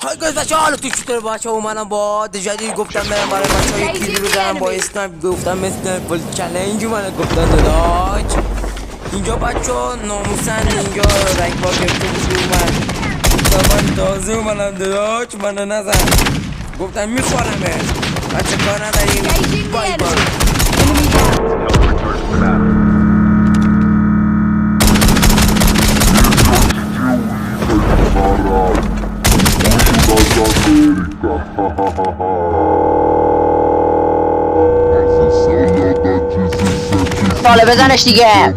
های بچه حالا تو چطور بچه اومدم با جدید گفتم برم برای بچه های کیلی رو دارم با اسنایپ گفتم مثل فل چلنج اومدم گفتم داداش اینجا بچه ها ناموسن اینجا رنگ با گفته بود اومد گفتم من تازه اومدم داداش منو نزن گفتم میخورمه بچه کار نداریم بای بای ساله بزنش دیگه.